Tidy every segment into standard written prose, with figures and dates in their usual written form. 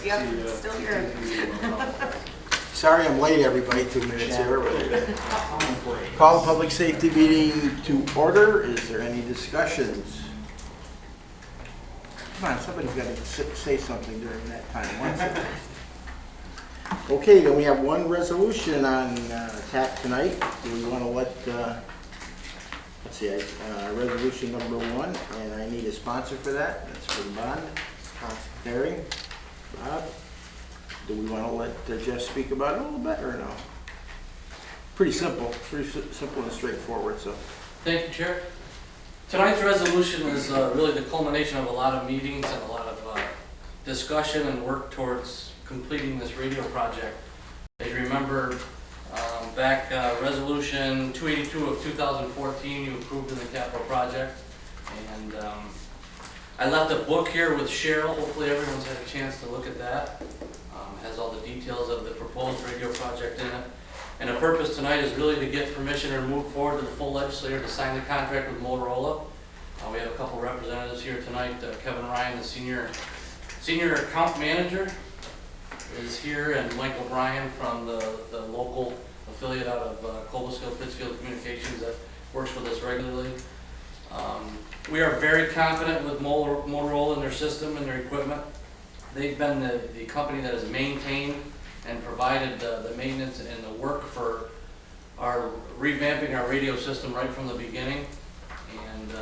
Yep, still here. Sorry I'm late, everybody, 2 minutes here. Call the public safety meeting to order. Is there any discussions? Come on, somebody's got to say something during that time. Okay, then we have one resolution on tap tonight. Do we want to let, let's see, resolution number 1, and I need a sponsor for that. That's for the bond. Harry, Bob, do we want to let Jeff speak about it a little bit or no? Pretty simple and straightforward. So, thank you, Chair. Tonight's resolution is really the culmination of a lot of meetings and a lot of discussion and work towards completing this radio project. As you remember, back resolution 282 of 2014, you approved in the capital project, and I left a book here with Cheryl. Hopefully everyone's had a chance to look at that. It has all the details of the proposed radio project in it. And the purpose tonight is really to get permission to move forward to the full legislature to sign the contract with Motorola. We have a couple representatives here tonight. Kevin Ryan, the senior account manager, is here, and Mike O'Brien from the local affiliate out of Cobblesville, Pittsfield Communications that works with us regularly. We are very confident with Motorola and their system and their equipment. They've been the company that has maintained and provided the maintenance and the work for our revamping our radio system right from the beginning. And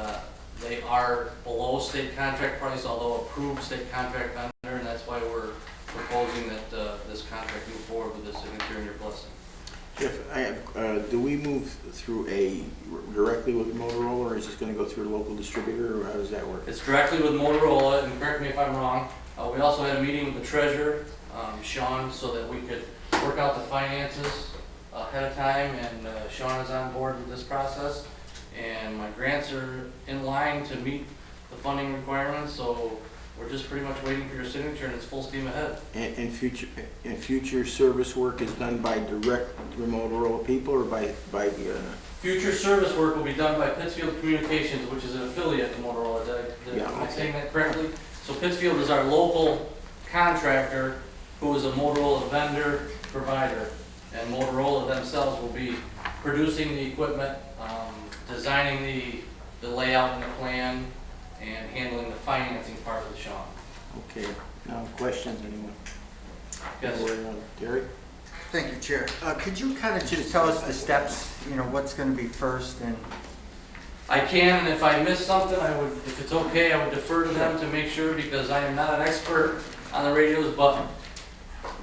they are below state contract price, although approved state contract vendor, and that's why we're proposing that this contract move forward with the signature and your blessing. Jeff, I have, do we move through directly with Motorola, or is this going to go through a local distributor, or how does that work? It's directly with Motorola, and correct me if I'm wrong. We also had a meeting with the treasurer, Sean, so that we could work out the finances ahead of time, and Sean is on board with this process. And my grants are in line to meet the funding requirements, so we're just pretty much waiting for your signature, and it's full steam ahead. And future service work is done by direct Motorola people, or by Future service work will be done by Pittsfield Communications, which is an affiliate of Motorola. Am I saying that correctly? So Pittsfield is our local contractor who is a Motorola vendor provider, and Motorola themselves will be producing the equipment, designing the layout and the plan, and handling the financing part of the Sean. Okay. Now, questions, anyone? Yes. Gary? Thank you, Chair. Could you kind of just tell us the steps, what's going to be first? And I can, and if I miss something, I would, if it's okay, I would defer to them to make sure, because I am not an expert on the radios, but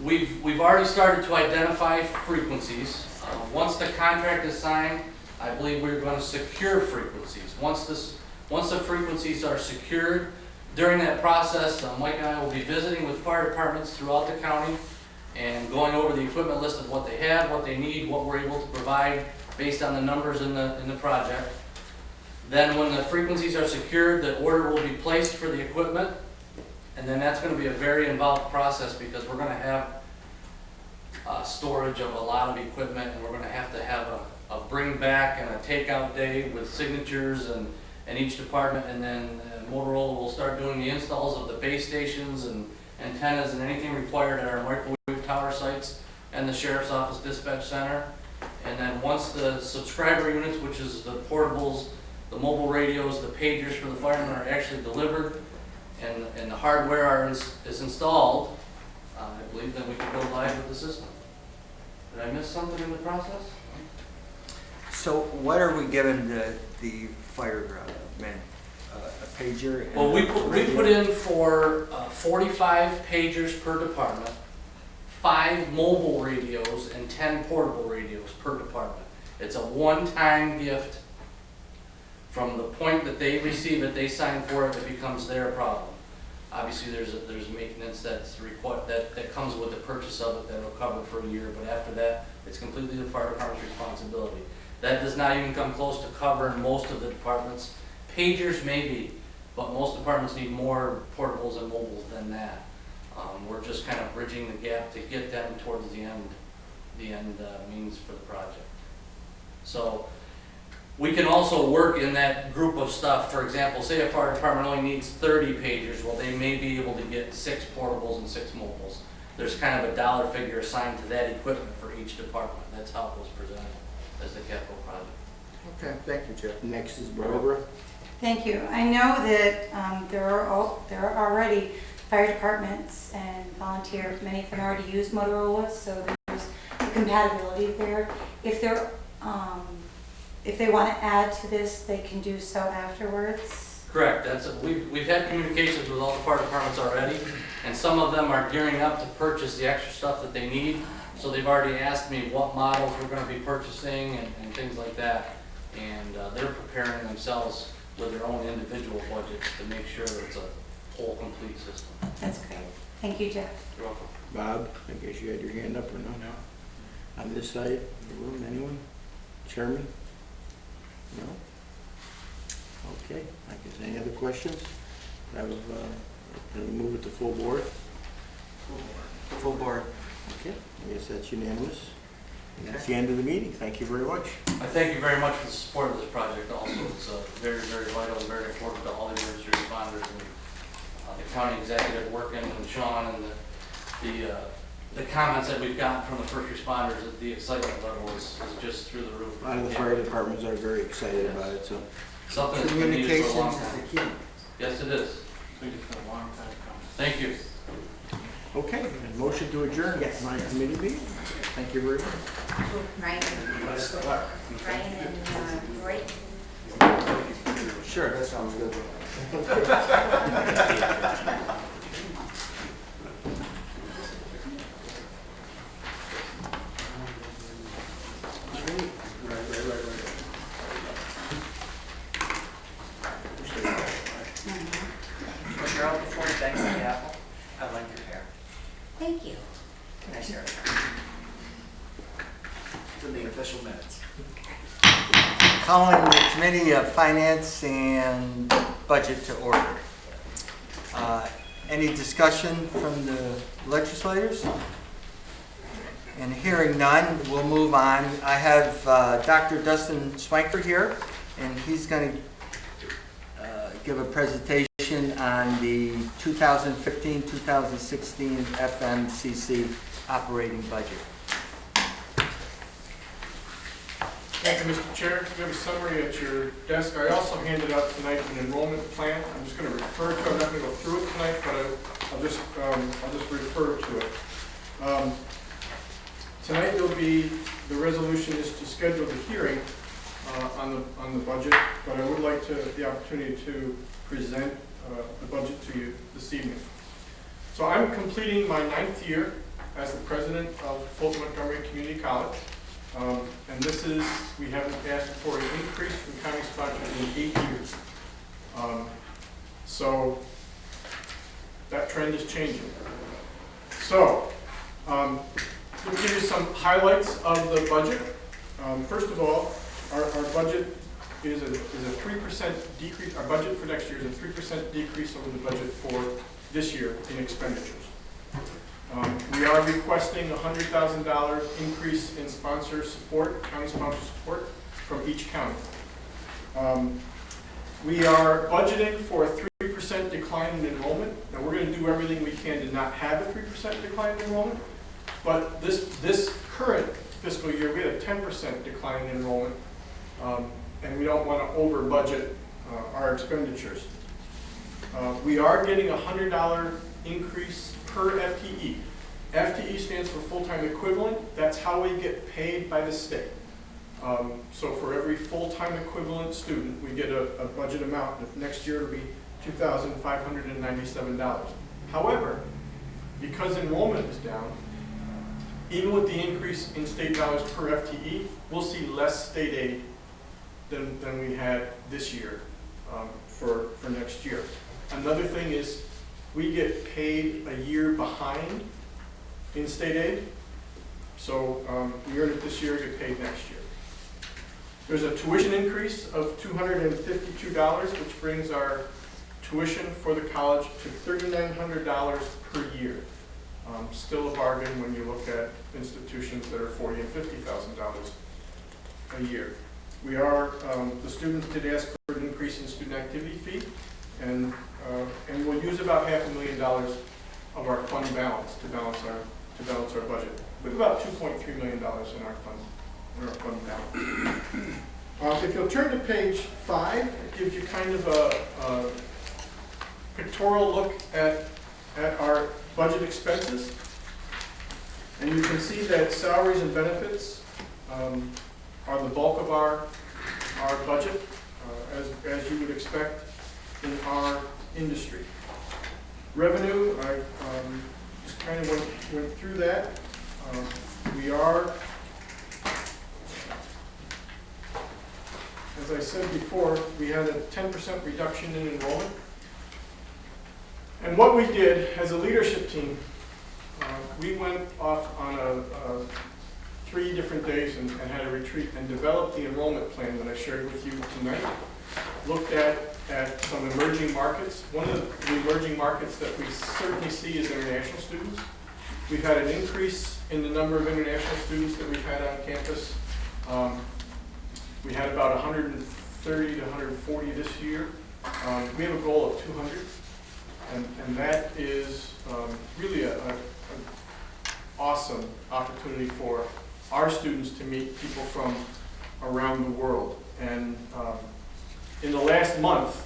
we've already started to identify frequencies. Once the contract is signed, I believe we're going to secure frequencies. Once the frequencies are secured, during that process, Mike and I will be visiting with fire departments throughout the county and going over the equipment list of what they have, what they need, what we're able to provide based on the numbers in the project. Then when the frequencies are secured, the order will be placed for the equipment, and then that's going to be a very involved process, because we're going to have storage of a lot of equipment, and we're going to have a bring back and a takeout day with signatures and each department, and then Motorola will start doing the installs of the base stations and antennas and anything required at our microwave tower sites and the Sheriff's Office Dispatch Center. And then once the subscriber units, which is the portables, the mobile radios, the pagers for the firemen, are actually delivered and the hardware is installed, I believe that we can go live with the system. Did I miss something in the process? so what are we giving the firemen? A pager? Well, we put in for 45 pagers per department, 5 mobile radios, and 10 portable radios per department. It's a one-time gift. From the point that they receive it, they sign for it, it becomes their problem. Obviously, there's maintenance that's required that comes with the purchase of it that'll cover for a year, but after that, it's completely the fire department's responsibility. That does not even come close to covering most of the departments. Pagers maybe, but most departments need more portables and mobiles than that. We're just kind of bridging the gap to get them towards the end means for the project. So we can also work in that group of stuff. For example, say a fire department only needs 30 pagers, well, they may be able to get 6 portables and 6 mobiles. There's kind of a dollar figure assigned to that equipment for each department. That's how it was presented as the capital project. Okay, thank you, Jeff. Next is Barbara. Thank you. I know that there are already fire departments and volunteers, many of them already use Motorola's, so there's a compatibility there. If they want to add to this, they can do so afterwards. Correct. We've had communications with all the fire departments already, and some of them are gearing up to purchase the extra stuff that they need. So they've already asked me what models we're going to be purchasing and things like that. And they're preparing themselves with their own individual budgets to make sure that it's a whole complete system. That's great. Thank you, Jeff. You're welcome. Bob, I guess you had your hand up or no? No. On this side of the room, anyone? Chairman? No? Okay, I guess any other questions? Can we move it to full board? Full board. Okay, I guess that's unanimous. And that's the end of the meeting. Thank you very much. I thank you very much for the support of this project also. It's very, very vital and very important to all the emergency responders and the county executive working with Sean and the comments that we've gotten from the first responders. The excitement level is just through the roof. A lot of the fire departments are very excited about it, so. Something that's been needed for a long Communications time. is the key. Yes, it is. It's been a long time coming. Thank you. Okay, motion to adjourn. Yes. My committee meeting. Thank you very much. Ryan and Roy. Sure, that sounds good. Cheryl, before you thank the apple, I like your hair. Thank you. Nice hair. To the official minutes. Calling the Committee of Finance and Budget to order. Any discussion from the legislators? And hearing none, we'll move on. I have Dr. Dustin Swanker here, and he's going to give a presentation on the 2015-2016 FMCC operating budget. Thank you, Mr. Chair. You have a summary at your desk. I also handed out tonight an enrollment plan. I'm just going to refer to it. I'm not going to go through it tonight, but I'll just refer to it. Tonight the resolution is to schedule the hearing on the budget, but I would like the opportunity to present the budget to you this evening. So I'm completing my 9th year as the president of Fulton Montgomery Community College. And we haven't asked for an increase from county sponsors in 8 years. So that trend is changing. So let me give you some highlights of the budget. First of all, our budget is a 3% decrease. Our budget for next year is a 3% decrease over the budget for this year in expenditures. We are requesting a $100,000 increase in sponsor support, county sponsor support from each county. We are budgeting for a 3% decline in enrollment. Now we're going to do everything we can to not have a 3% decline in enrollment, but this current fiscal year we had a 10% decline in enrollment, and we don't want to over budget our expenditures. We are getting a $100 increase per FTE. FTE stands for full-time equivalent. That's how we get paid by the state. So for every full-time equivalent student, we get a budget amount. Next year it'll be $2,597. However, because enrollment is down, even with the increase in state dollars per FTE, we'll see less state aid than we had this year for next year. Another thing is we get paid a year behind in state aid. So we earn it this year, get paid next year. There's a tuition increase of $252, which brings our tuition for the college to $3,900 per year. Still a bargain when you look at institutions that are $40,000 and $50,000 a year. The students did ask for an increase in student activity fee, and we'll use about $500,000 of our fund balance to balance our budget. We have about $2.3 million in our fund balance. If you'll turn to page 5, it gives you kind of a pictorial look at our budget expenses. And you can see that salaries and benefits are the bulk of our budget, as you would expect in our industry. Revenue, I just kind of went through that. We are, as I said before, we had a 10% reduction in enrollment. And what we did as a leadership team, we went off on 3 different days and had a retreat and developed the enrollment plan that I shared with you tonight. Looked at some emerging markets. One of the emerging markets that we certainly see is international students. We've had an increase in the number of international students that we've had on campus. We had about 130 to 140 this year. We have a goal of 200, and that is really an awesome opportunity for our students to meet people from around the world. And in the last month,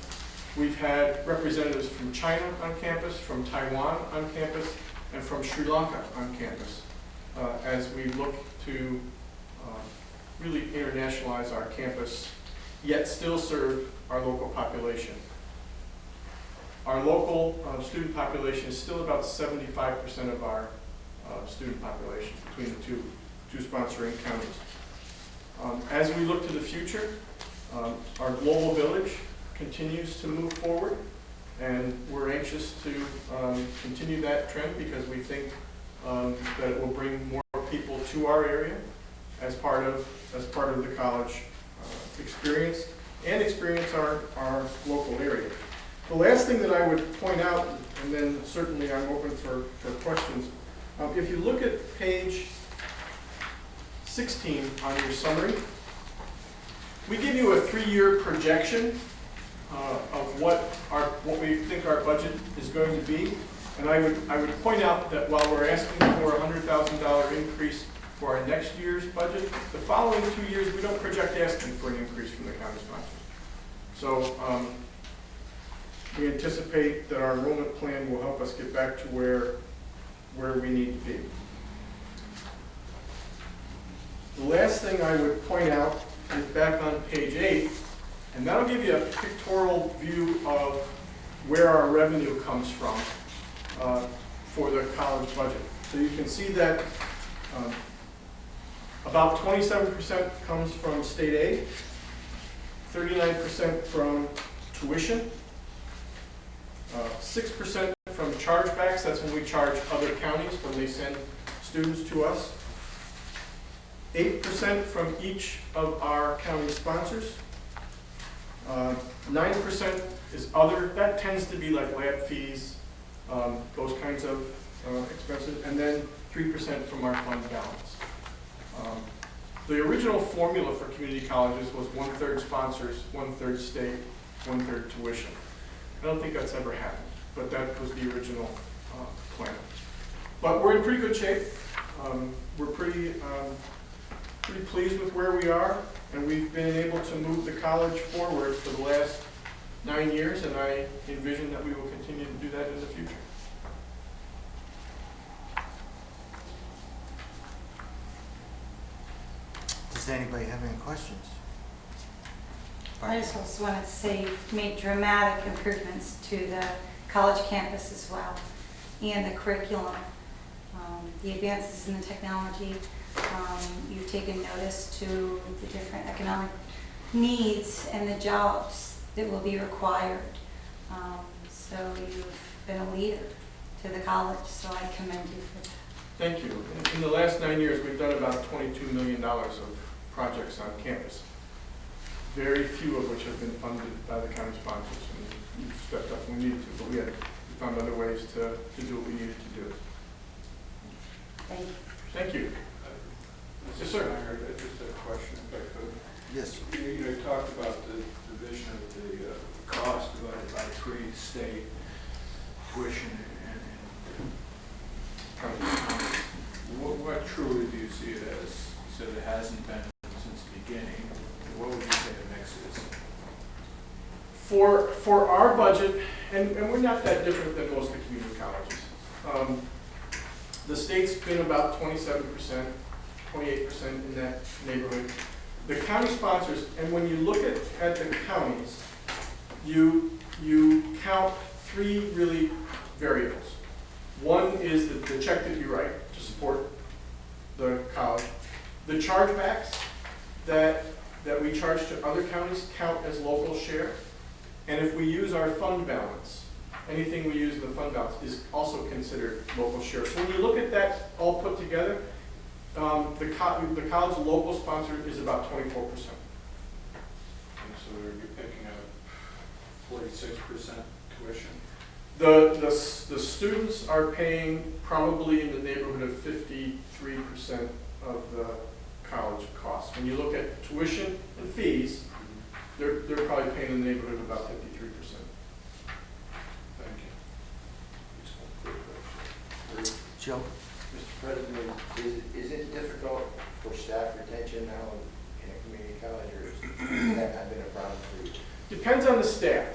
we've had representatives from China on campus, from Taiwan on campus, and from Sri Lanka on campus as we look to really internationalize our campus, yet still serve our local population. Our local student population is still about 75% of our student population between the two sponsoring counties. As we look to the future, our global village continues to move forward, and we're anxious to continue that trend because we think that it will bring more people to our area as part of the college experience and experience our local area. The last thing that I would point out, and then certainly I'm open for questions, if you look at page 16 on your summary, we give you a 3-year projection of what we think our budget is going to be. And I would point out that while we're asking for a $100,000 increase for our next year's budget, the following 2 years we don't project asking for an increase from the county sponsors. So we anticipate that our enrollment plan will help us get back to where we need to be. The last thing I would point out is back on page 8, and that'll give you a pictorial view of where our revenue comes from for the college budget. So you can see that about 27% comes from state aid, 39% from tuition, 6% from chargebacks. That's when we charge other counties when they send students to us. 8% from each of our county sponsors. 9% is other. That tends to be like lab fees, those kinds of expenses. And then 3% from our fund balance. The original formula for community colleges was 1/3 sponsors, 1/3 state, 1/3 tuition. I don't think that's ever happened, but that was the original plan. But we're in pretty good shape. We're pretty pleased with where we are, and we've been able to move the college forward for the last 9 years, and I envision that we will continue to do that in the future. Does anybody have any questions? I just also wanted to say you've made dramatic improvements to the college campus as well, and the curriculum, the advances in the technology. You've taken notice to the different economic needs and the jobs that will be required. So you've been a leader to the college, so I commend you for that. Thank you. In the last 9 years, we've done about $22 million of projects on campus, very few of which have been funded by the county sponsors, and we've stepped up when we needed to, but we found other ways to do what we needed to do. Thank you. Thank you. Yes, sir. Just a question, if I could. Yes. You talked about the division of the cost divided by 3 state tuition and county. What truly do you see it as? You said it hasn't been since the beginning. What would you say the mix is? For our budget, and we're not that different than most of the community colleges. The state's been about 27%, 28% in that neighborhood. The county sponsors, and when you look at the counties, you count 3 really variables. One is the check that you write to support the college. The chargebacks that we charge to other counties count as local share. And if we use our fund balance, anything we use in the fund balance is also considered local share. So when you look at that all put together, the college local sponsor is about 24%. And so you're picking up 46% tuition. The students are paying probably in the neighborhood of 53% of the college costs. When you look at tuition and fees, they're probably paying in the neighborhood of about 53%. Thank you. Joe? Mr. President, is it difficult for staff retention now in a community college, or has that not been a problem for you? Depends on the staff.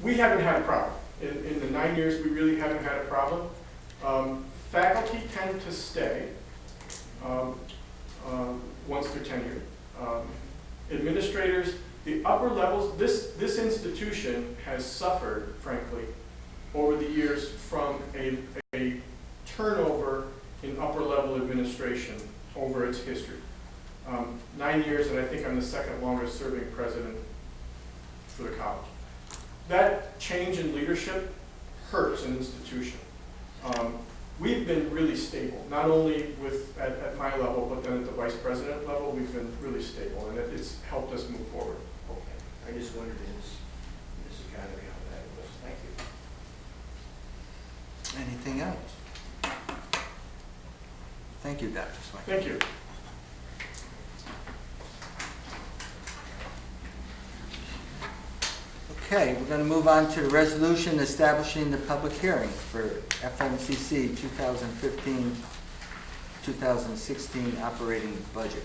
We haven't had a problem. In the 9 years, we really haven't had a problem. Faculty tend to stay once they're tenured. Administrators, the upper levels, this institution has suffered, frankly, over the years from a turnover in upper level administration over its history. 9 years, and I think I'm the second longest serving president for the college. That change in leadership hurts an institution. We've been really stable, not only at my level, but then at the vice president level, we've been really stable, and it's helped us move forward. Okay, I just wondered in this economy how that was. Thank you. Anything else? Thank you, Dr. Swank. Thank you. Okay, we're going to move on to the resolution establishing the public hearing for FMCC 2015-2016 operating budget.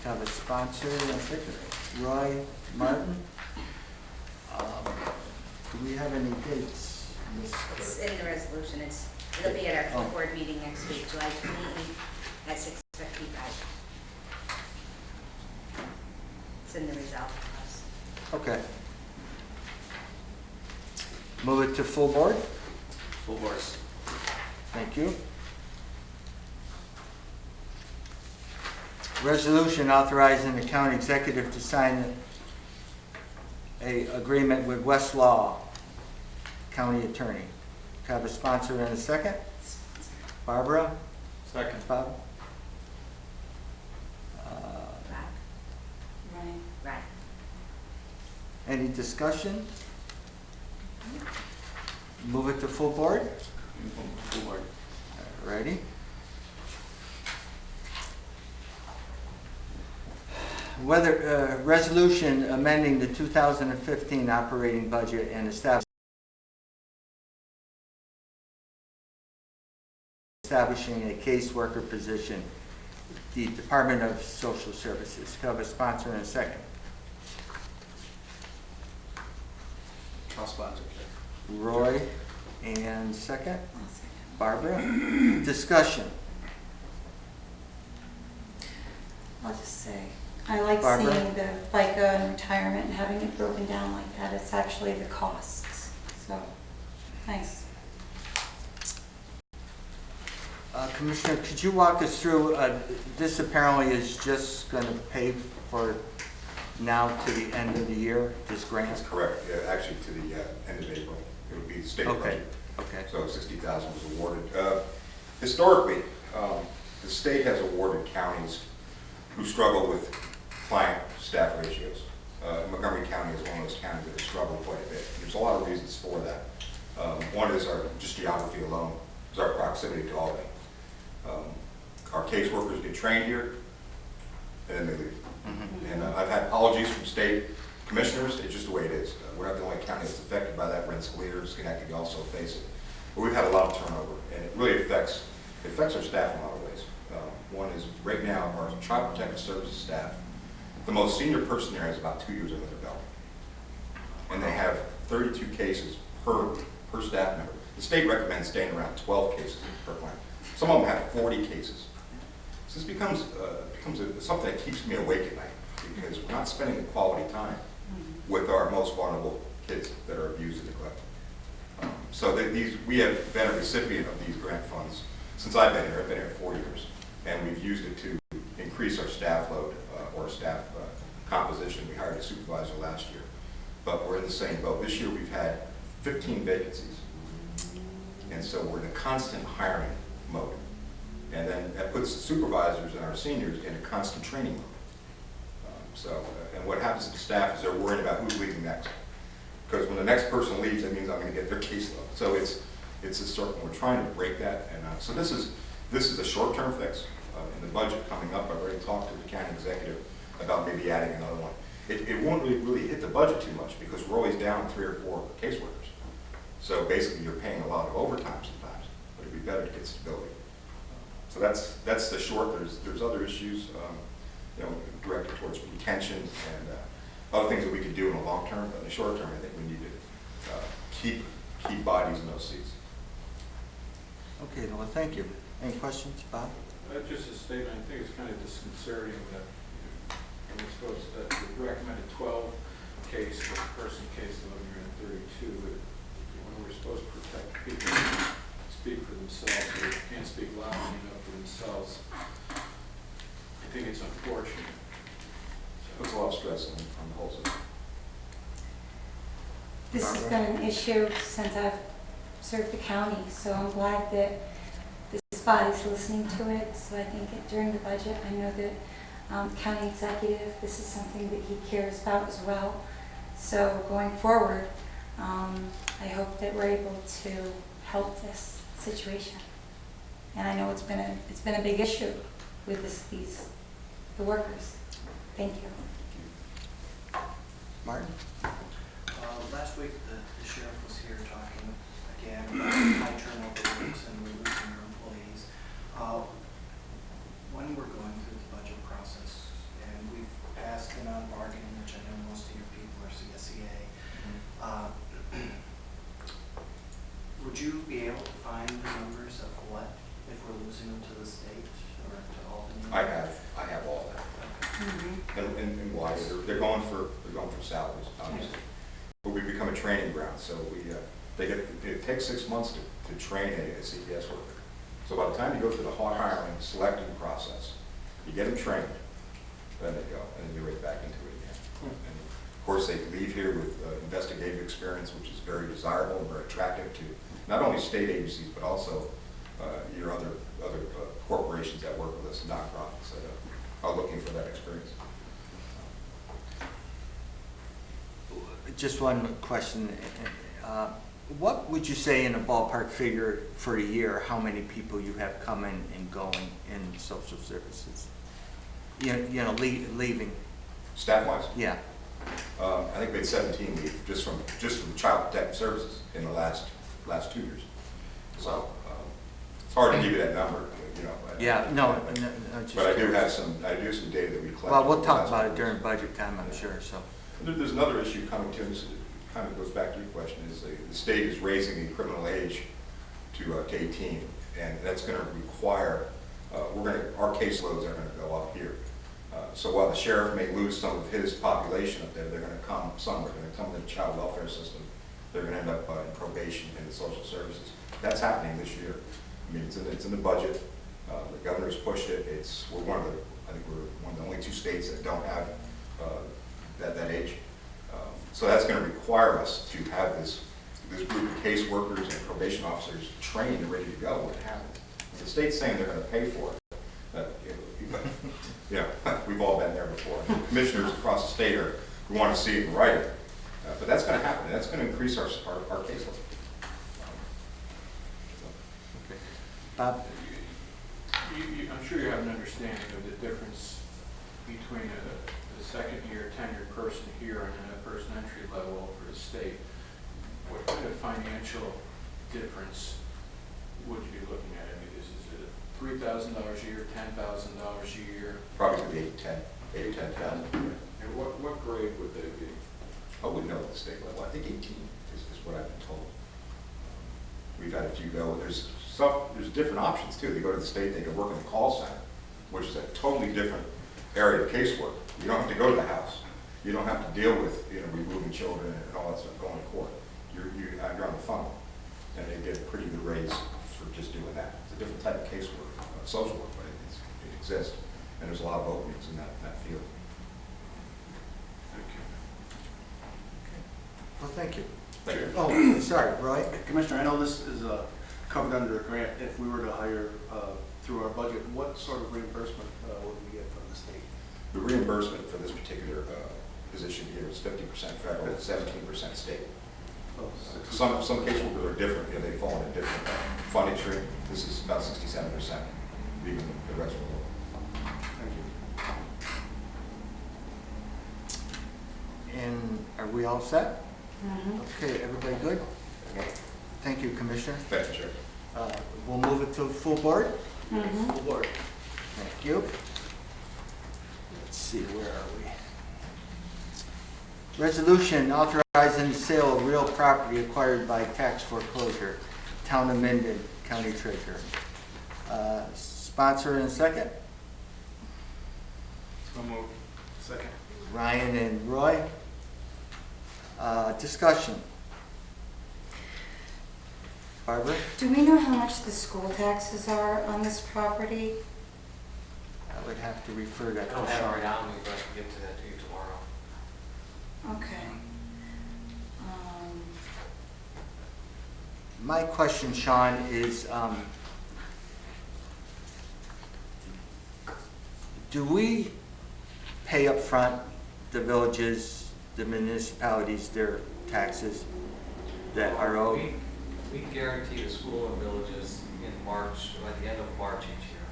Have a sponsor and secretary, Roy Martin. Do we have any dates? It's in the resolution. It'll be at our full board meeting next week, July 28th at 6:55. It's in the resolve clause. Okay. Move it to full board. Full board. Thank you. Resolution authorizing the county executive to sign a agreement with Westlaw County Attorney. Can I have a sponsor and a second? Barbara? Second. Bob? Right. Any discussion? Move it to full board? Full board. Ready? Whether resolution amending the 2015 operating budget and establishing a caseworker position, the Department of Social Services. Can I have a sponsor and a second? I'll sponsor. Roy, and second? Barbara. Discussion. I'll just say, I like Barbara? seeing the FICA and retirement and having it broken down like that. It's actually the costs. So, thanks. Commissioner, could you walk us through, this apparently is just going to pay for now to the end of the year, this grant? That's correct, yeah, actually to the end of April. It would be the state Okay, budget. okay. So 60,000 was awarded. Historically, the state has awarded counties who struggle with client-staff ratios. Montgomery County is one of those counties that has struggled quite a bit. There's a lot of reasons for that. One is our just geography alone, is our proximity to Albany. Our caseworkers get trained here. and then they leave. And I've had apologies from state commissioners, it's just the way it is. We're not the only county that's affected by that. Rensselaer, Schenectady also face it. But we've had a lot of turnover, and it really affects our staff in a lot of ways. One is, right now, our Child Protective Services staff, the most senior person there has about 2 years under their belt. And they have 32 cases per staff member. The state recommends staying around 12 cases per plant. Some of them have 40 cases. So this becomes something that keeps me awake at night, because we're not spending the quality time with our most vulnerable kids that are abused and neglected. So we have been a recipient of these grant funds since I've been here. I've been here 4 years, and we've used it to increase our staff load or staff composition. We hired a supervisor last year, but we're in the same boat. This year we've had 15 vacancies, and so we're in a constant hiring mode. And then that puts the supervisors and our seniors in a constant training mode. And what happens to the staff is they're worried about who's leaving next. Because when the next person leaves, that means I'm going to get their caseload. So it's a circle. We're trying to break that. And so this is a short-term fix. In the budget coming up, I've already talked to the county executive about maybe adding another one. It won't really hit the budget too much, because we're always down 3 or 4 caseworkers. So basically, you're paying a lot of overtime sometimes, but it'd be better to get stability. So that's the short. There's other issues, directed towards retention and other things that we could do in the long term. But in the short term, I think we need to keep bodies in those seats. Okay, well, thank you. Any questions, Bob? Just a statement, I think it's kind of disconcerting that we're supposed to, we recommended 12 case per person case level, you're in 32, but when we're supposed to protect people who speak for themselves, or can't speak loudly enough for themselves, I think it's unfortunate. Puts a lot of stress on the whole system. This has been an issue since I've served the county, so I'm glad that this body's listening to it. So I think during the budget, I know that county executive, this is something that he cares about as well. So going forward, I hope that we're able to help this situation. And I know it's been a big issue with the workers. Thank you. Martin? Last week, the sheriff was here talking again about high turnover rates and we're losing our employees. When we're going through the budget process, and we've passed the non-bargaining, which I know most of your people are CSEA, would you be able to find the numbers of what, if we're losing them to the state or to Albany? I have all that. And why? They're going for salaries, obviously. But we become a training ground, so it takes 6 months to train a CPS worker. So by the time you go through the hiring, selecting process, you get them trained, then they go, and then you're right back into it again. And of course, they leave here with investigative experience, which is very desirable and very attractive to not only state agencies, but also your other corporations that work with us, nonprofits that are looking for that experience. Just one question. What would you say in a ballpark figure for a year, how many people you have coming and going in social services? Leaving? Staff-wise? Yeah. I think we had 17 leave just from Child Protective Services in the last 2 years. So it's hard to give you that number, Yeah, no. But I do have some data that we collected. Well, we'll talk about it during budget time, I'm sure. So. There's another issue coming to us. It kind of goes back to your question. Is the state is raising the criminal age to 18, and that's going to require. Our caseloads are going to go up here. So while the sheriff may lose some of his population up there, they're going to come somewhere. They're going to come to the child welfare system. They're going to end up in probation and the social services. That's happening this year. I mean, it's in the budget. The governor's pushed it. We're one of the only 2 states that don't have that age. So that's going to require us to have this group of caseworkers and probation officers trained and ready to go when it happens. The state's saying they're going to pay for it. We've all been there before. The commissioners across the state we want to see it in writing. But that's going to happen. That's going to increase our caseload. Okay. Bob? I'm sure you have an understanding of the difference between a second-year tenured person here and then a person entry level for the state, what kind of financial difference would you be looking at? I mean, is it $3,000 a year, $10,000 a year? Probably could be 8 to 10,000. And what grade would they be? I wouldn't know at the state level. I think 18 is what I've been told. We've had a few go. There's different options too. They go to the state, they can work in the call center, which is a totally different area of casework. You don't have to go to the house. You don't have to deal with, removing children and all that stuff, going to court. You're on the phone, and they get a pretty good raise for just doing that. It's a different type of casework, social work, but it exists, and there's a lot of openings in that field. Thank you. Well, thank you. Thank you. Oh, sorry, Roy? Commissioner, I know this is covered under a grant. If we were to hire through our budget, what sort of reimbursement would we get from the state? The reimbursement for this particular position here is 50% federal, 17% state. Oh, Some caseworkers are different, they fall in a different funding stream. This is about 67%, leaving the rest for Thank you. And are we all set? Mhm. Okay, everybody good? Thank you, Commissioner. Thank you, Chair. We'll move it to full board. Mhm. Full board. Thank you. Let's see, where are we? Resolution authorizing the sale of real property acquired by tax foreclosure. Town of Minden, County Treasurer. Sponsor and second. So moved. Second. Ryan and Roy. Discussion. Barbara? Do we know how much the school taxes are on this property? I would have to refer I that to don't have it right Sean. now, maybe I can get to that to you tomorrow. Okay. My question, Sean, is do we pay up front the villages, the municipalities, their taxes that are owed? We guarantee the school and villages in March, by the end of March each year.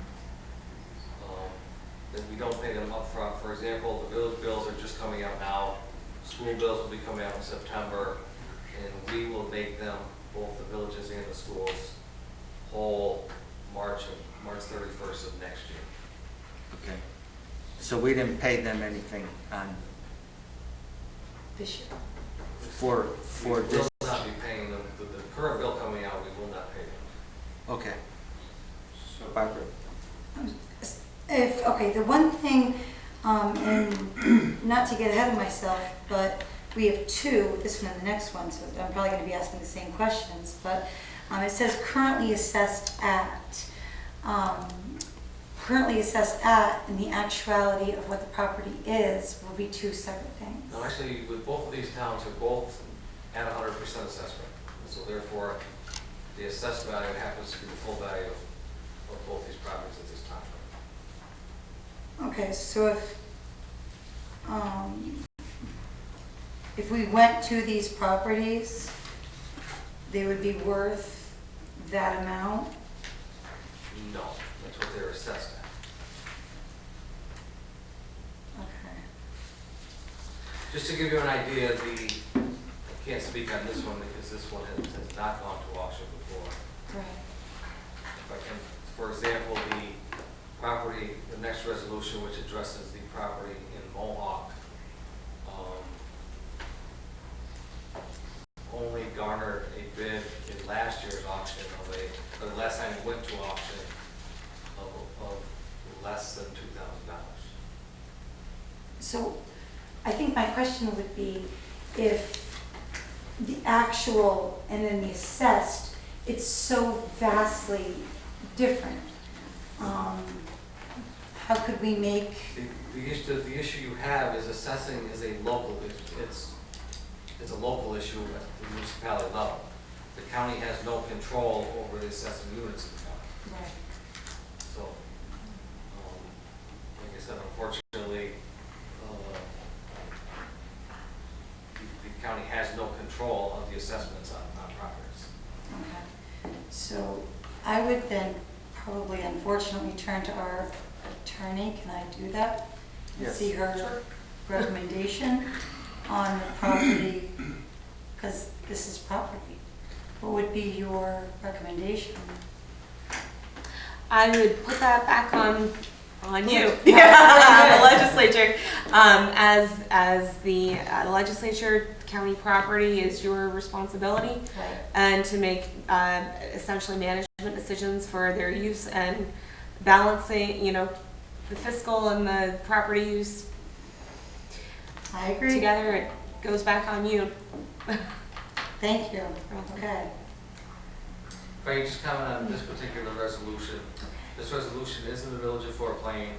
That we don't pay them upfront. For example, the village bills are just coming out now. School bills will be coming out in September, and we will make them, both the villages and the schools, whole March 31st of next year. Okay. So we didn't pay them anything on, This year. for We this? will not be paying them. The current bill coming out, we will not pay them. Okay. Barbara? Okay, the one thing, and not to get ahead of myself, but we have two, this one and the next one, so I'm probably going to be asking the same questions, but it says currently assessed at. Currently assessed at, and the actuality of what the property is will be two separate things. No, actually, with both of these towns are both at 100% assessment. And so therefore, the assessed value happens to be the full value of both these properties at this time. Okay, so if we went to these properties, they would be worth that amount? No, that's what they're assessed at. Okay. Just to give you an idea, I can't speak on this one because this one has not gone to auction before. Right. If I can, for example, the property, the next resolution which addresses the property in Mohawk, only garnered a bid in last year's auction or the last time it went to auction of less than $2,000. So I think my question would be if the actual and then the assessed, it's so vastly different. How could we make? The issue you have is assessing is a local, it's a local issue at the municipality level. The county has no control over the assessing units in the county. Right. So, like I said, unfortunately, the county has no control of the assessments on properties. Okay. So I would then probably unfortunately turn to our attorney. Can I do that? and Yes. see her recommendation on the property, because this is property. What would be your recommendation? I would put that back on you, the legislature. As the legislature, county property is your responsibility, Right. and to make essentially management decisions for their use and balancing, the fiscal and the property use I agree. together. It goes back on you. Thank you. Okay. If I could just comment on this particular resolution. This resolution is in the Village of Fort Plain.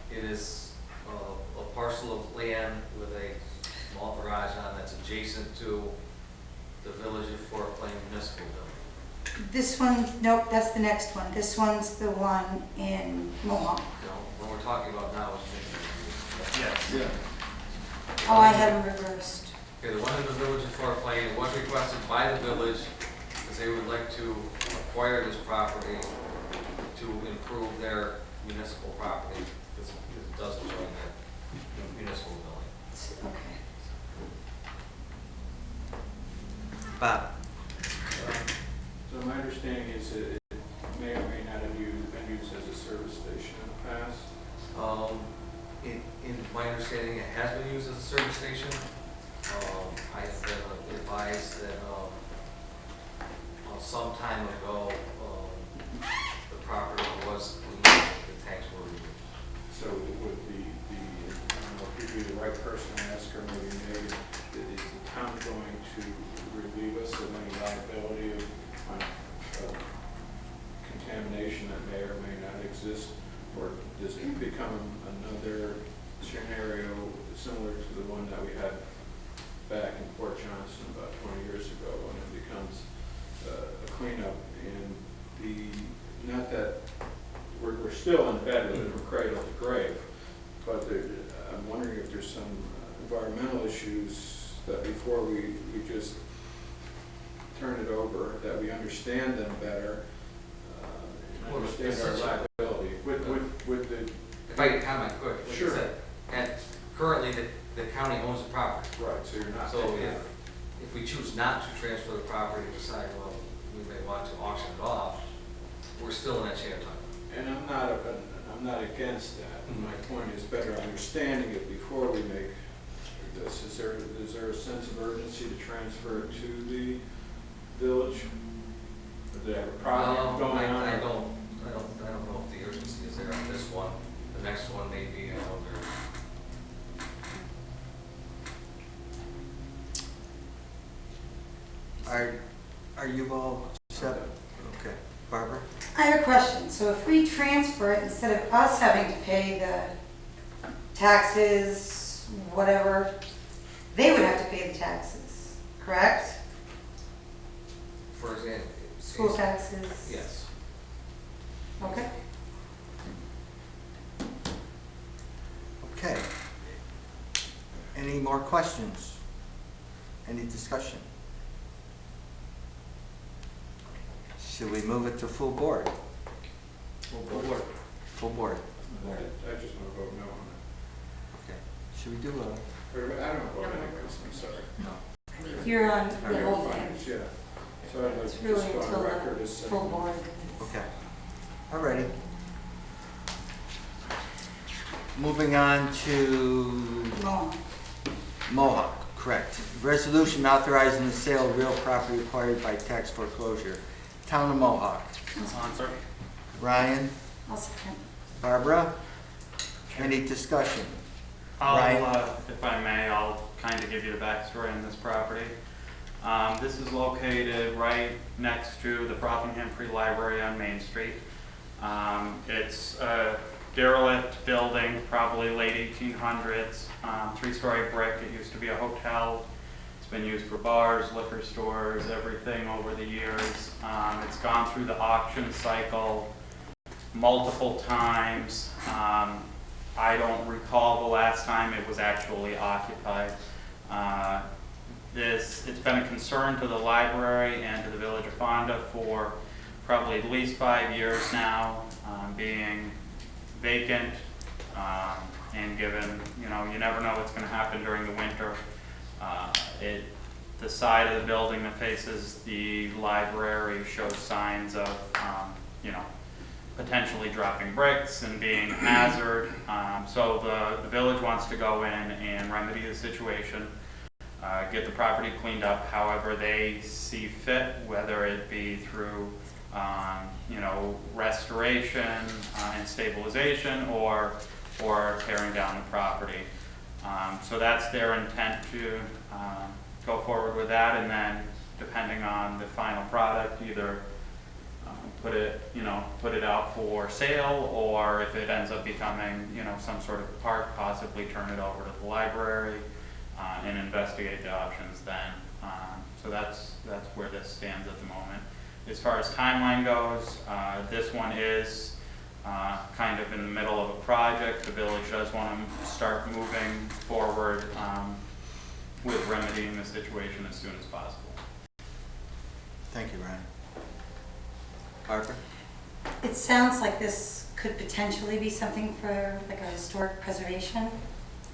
It is a parcel of land with a small garage on that's adjacent to the Village of Fort Plain Municipal Building. This one, nope, that's the next one. This one's the one in Mohawk. What we're talking about now is Yeah. Oh, I had them reversed. okay, the one in the Village of Fort Plain was requested by the village because they would like to acquire this property to improve their municipal property, because it doesn't join the municipal building. Okay. Bob? So my understanding is that it may or may not have been used as a service station in the past. In my understanding, it has been used as a service station. I have been advised that some time ago, the property was cleaned, the tanks were removed. So would I don't know if you'd be the right person to ask her, maybe Megan, is the town going to relieve us of any liability of contamination that may or may not exist? Or does it become another scenario similar to the one that we had back in Fort Johnson about 20 years ago, when it becomes a cleanup? And not that we're still in bed with it from cradle to grave, but I'm wondering if there's some environmental issues that before we just turn it over, that we understand them better, and understand our liability with the. If I could comment quick, like Sure. I said, and currently the county owns the property. Right, so you're not. So taking it. if we choose not to transfer the property, decide, well, we may want to auction it off, we're still in that chain of time. And I'm not against that. My point is better understanding it before we make this. Is there a sense of urgency to transfer it to the village? Or do they have a project going on? I don't know if the urgency is there on this one. The next one may be, Are you all set? Okay. Barbara? I have a question. So if we transfer it, instead of us having to pay the taxes, whatever, they would have to pay the taxes, correct? for example. School taxes? Yes. Okay. Okay. Any more questions? Any discussion? Should we move it to full board? Full board. Full board. I just want to vote no on Okay. Should we do a? it. Or I don't vote anyways, I'm sorry. No. You're on I the mean, whole fine, thing. yeah. So I'd like It's to really just go on until record the as saying. full board. Okay. All righty. Moving on to No. Mohawk, correct. Resolution authorizing the sale of real property acquired by tax foreclosure. Town of Mohawk. Ryan, I'll second. Barbara, any discussion? Ryan? If I may, I'll kind of give you the backstory on this property. This is located right next to the Frothingham Free Library on Main Street. It's a derelict building, probably late 1800s, three-story brick. It used to be a hotel. It's been used for bars, liquor stores, everything over the years. It's gone through the auction cycle multiple times. I don't recall the last time it was actually occupied. It's been a concern to the library and to the Village of Fonda for probably at least 5 years now, being vacant. and given, you know, you never know what's going to happen during the winter. The side of the building that faces the library shows signs of, you know, potentially dropping bricks and being a hazard. So the village wants to go in and remedy the situation, get the property cleaned up however they see fit, whether it be through you know, restoration and stabilization or tearing down the property. So that's their intent to go forward with that, and then depending on the final product, either put it out for sale, or if it ends up becoming, you know, some sort of park, possibly turn it over to the library and investigate the options then. So that's where this stands at the moment. As far as timeline goes, this one is kind of in the middle of a project. The village does want to start moving forward with remedying the situation as soon as possible. Thank you, Ryan. Barbara? It sounds like this could potentially be something for like a historic preservation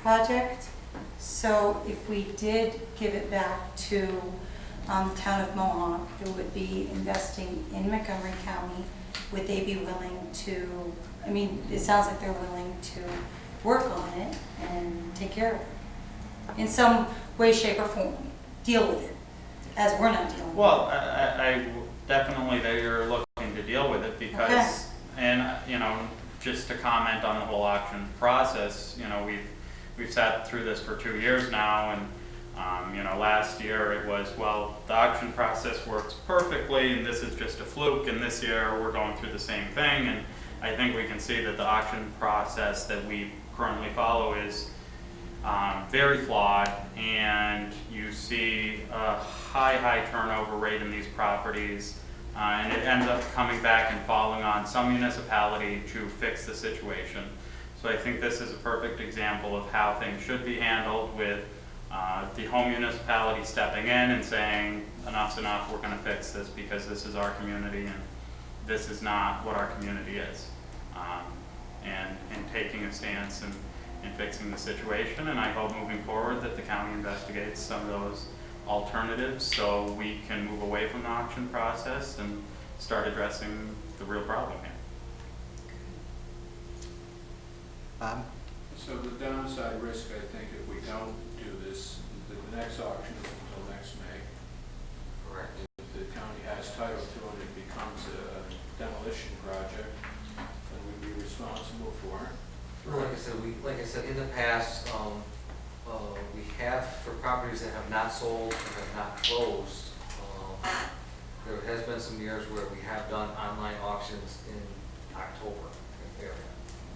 project. So if we did give it back to the town of Mohawk, who would be investing in Montgomery County, would they be willing to, I mean, it sounds like they're willing to work on it and take care of it in some way, shape, or form, deal with it, as we're not dealing with it. Well, I definitely they're looking to deal with it because, Okay. and you know, just to comment on the whole auction process, you know, we've sat through this for 2 years now, and you know, last year it was, well, the auction process works perfectly, and this is just a fluke, and this year we're going through the same thing, and I think we can see that the auction process that we currently follow is very flawed, and you see a high turnover rate in these properties, and it ends up coming back and falling on some municipality to fix the situation. So I think this is a perfect example of how things should be handled, with the home municipality stepping in and saying, enough's enough, we're going to fix this because this is our community and this is not what our community is. And taking a stance and fixing the situation, and I hope moving forward that the county investigates some of those alternatives so we can move away from the auction process and start addressing the real problem here. Bob? So the downside risk, I think, if we don't do this, the next auction is until next May. Correct. If the county has title to it, it becomes a demolition project, and we'd be responsible for it. Like I said, in the past, we have, for properties that have not sold or have not closed, there has been some years where we have done online auctions in October area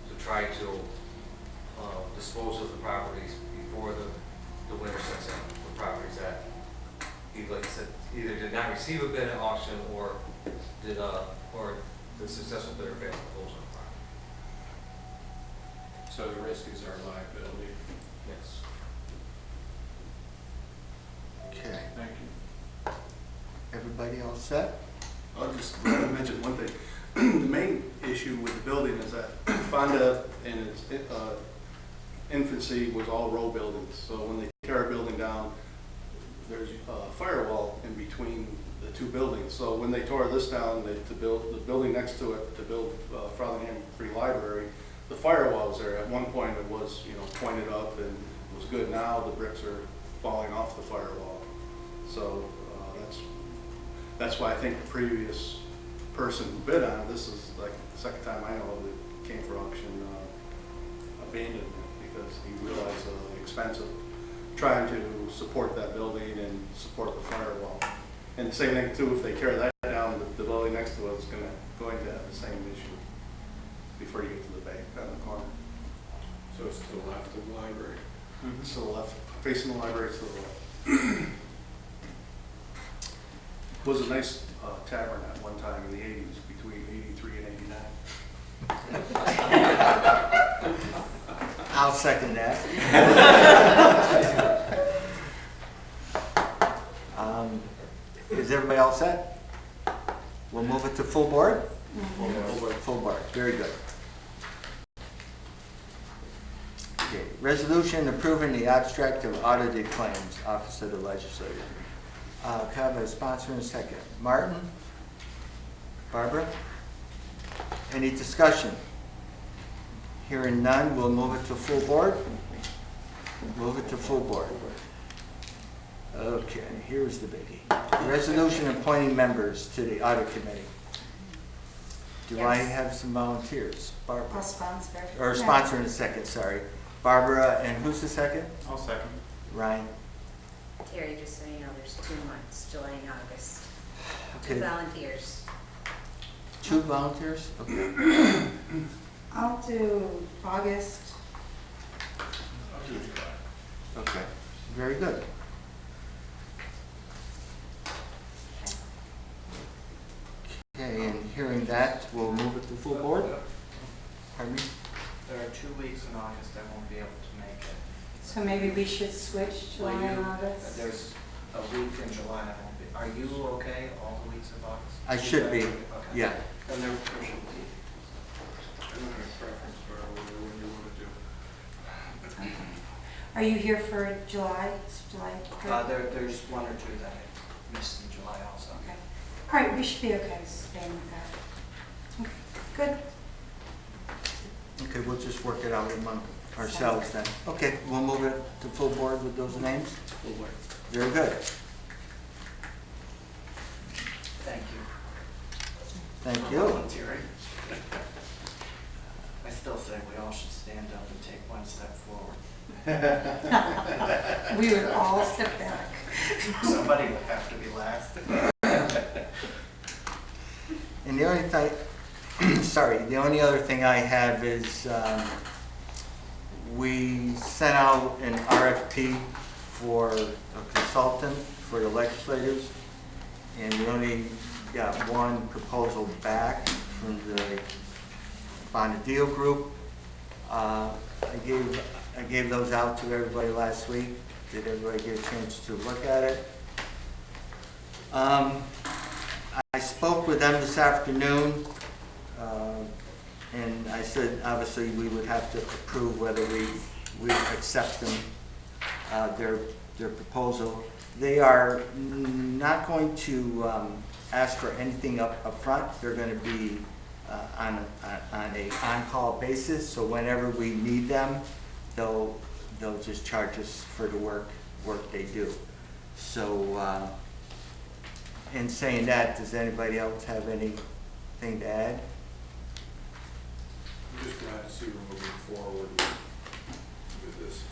to try to dispose of the properties before the winter sets in. The properties that, like I said, either did not receive a bid at auction or did or the successful bidder failed to close on the property. So the risk is our liability. Yes. Okay. Thank you. Everybody all set? I'll just mention one thing. The main issue with the building is that Fonda in its infancy was all row buildings. So when they tear a building down, there's a firewall in between the two buildings. So when they tore this down, to build the building next to it, to build Frothingham Free Library, the firewall was there. At one point it was, you know, pointed up and it was good. Now the bricks are falling off the firewall. So that's why I think the previous person who bid on it, this is like the second time I know of it came for auction, abandoned it because he realized the expense of trying to support that building and support the firewall. And the same thing too, if they tear that down, the building next to it is going to have the same issue before you get to the bank on the corner. So it's to the left of the library. It's to the left, facing the library to the left. It was a nice tavern at one time in the 80s, between 83 and 89. I'll second that. Is everybody all set? We'll move it to full board? Full board, very good. Okay, resolution approving the abstract of audited claims, Office of the Legislator. Can I have a sponsor in a second? Martin? Barbara? Any discussion? Hearing none, we'll move it to full board. Move it to full board. Okay, here's the biggie. Resolution appointing members to the audit committee. Do I Yes. have some volunteers? Barbara? I'll sponsor. Or sponsor in a second, sorry. Barbara, and who's the second? I'll second. Ryan? Terry, just so you know, there's 2 months, July and August. 2 Okay, volunteers. 2 volunteers? Okay. I'll do August. Okay, very good. Okay, and hearing that, we'll move it to full board. Pardon me? There are 2 weeks in August I won't be able to make it. So maybe we should switch July and Will you? August. There's a week in July I won't be. Are you okay all the weeks of August? I should be, Okay. yeah. Then there should be. I don't have a preference for when you want to do. Are you here for July? Is July? There's 1 or 2 that I missed in July also. Okay. All right, we should be okay staying with that. Okay, good. Okay, we'll just work it out among ourselves then. Okay, we'll move it to full board with those names. Will work. Very good. Thank you. Thank For you. volunteering. I still say we all should stand up and take 1 step forward. We would all step back. Somebody would have to be last. And the only thing, sorry, the only other thing I have is we sent out an RFP for a consultant for the legislators, and we only got 1 proposal back from the Bonadil group. I gave those out to everybody last week. Did everybody get a chance to look at it? I spoke with them this afternoon, and I said, obviously, we would have to approve whether we accept them, their proposal. They are not going to ask for anything up front. They're going to be on a on-call basis, so whenever we need them, they'll just charge us for the work they do. So, in saying that, does anybody else have anything to add? I'm just glad to see we're moving forward with this.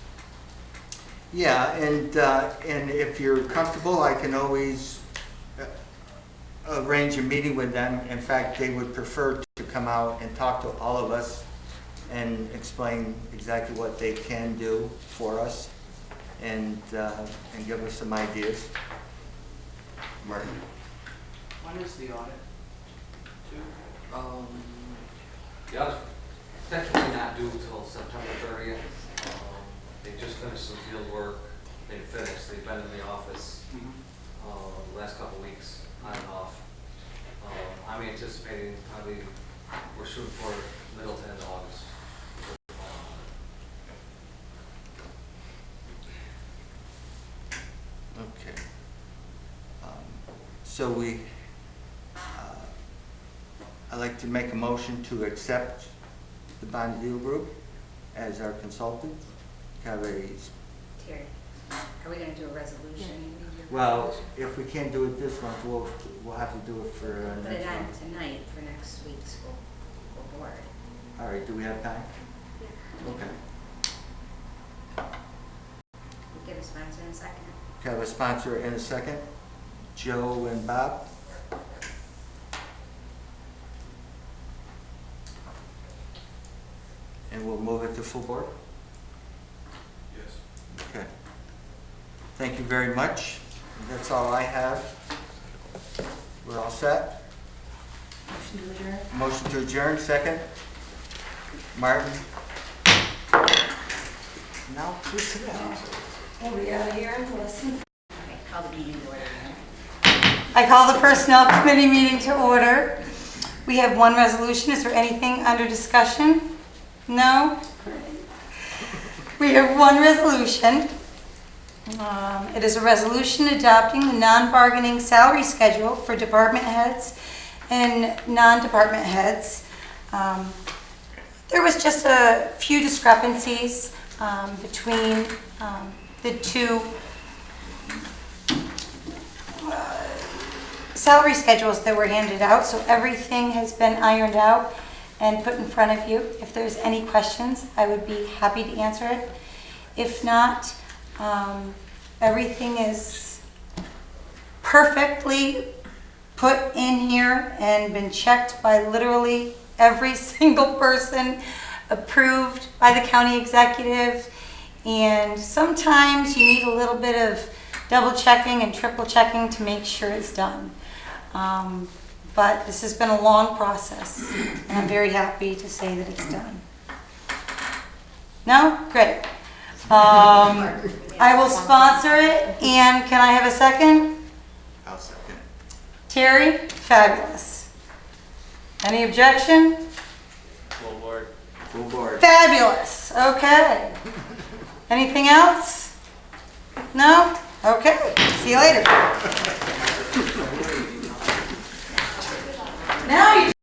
Yeah, and if you're comfortable, I can always arrange a meeting with them. In fact, they would prefer to come out and talk to all of us and explain exactly what they can do for us and give us some ideas. Martin? When is the audit due? The audit's technically not due until September 30th. They just finished some field work. They've been in the office the last couple of weeks, on and off. I'm anticipating probably, we're shooting for middle to end of August. Okay. So I'd like to make a motion to accept the Bonadil Group as our consultant. Have a, Terry, are we gonna do a resolution? well, if we can't do it this month, we'll have to do it for Put next it on month. tonight for next week's school board. All right, do we have time? Okay. We'll give a sponsor in a second. Have a sponsor in a second. Joe and Bob. And we'll move it to full board. Yes. Okay. Thank you very much. That's all I have. We're all set. Motion to adjourn. Motion to adjourn, second. Martin? Now, please sit down. We'll be out of here in less than. Okay, call the meeting to order again. I call the Personnel Committee meeting to order. We have 1 resolution. Is there anything under discussion? No? We have one resolution. It is a resolution adopting the non-bargaining salary schedule for department heads and non-department heads. There was just a few discrepancies between the two salary schedules that were handed out, so everything has been ironed out and put in front of you. If there's any questions, I would be happy to answer it. If not, everything is perfectly put in here and been checked by literally every single person, approved by the county executive. And sometimes you need a little bit of double checking and triple checking to make sure it's done. But this has been a long process, and I'm very happy to say that it's done. No? Great. I will sponsor it, and can I have a second? I'll second it. Terry? Fabulous. Any objection? Full board. Full board. Fabulous. Okay. Anything else? No? Okay. See you later. Now you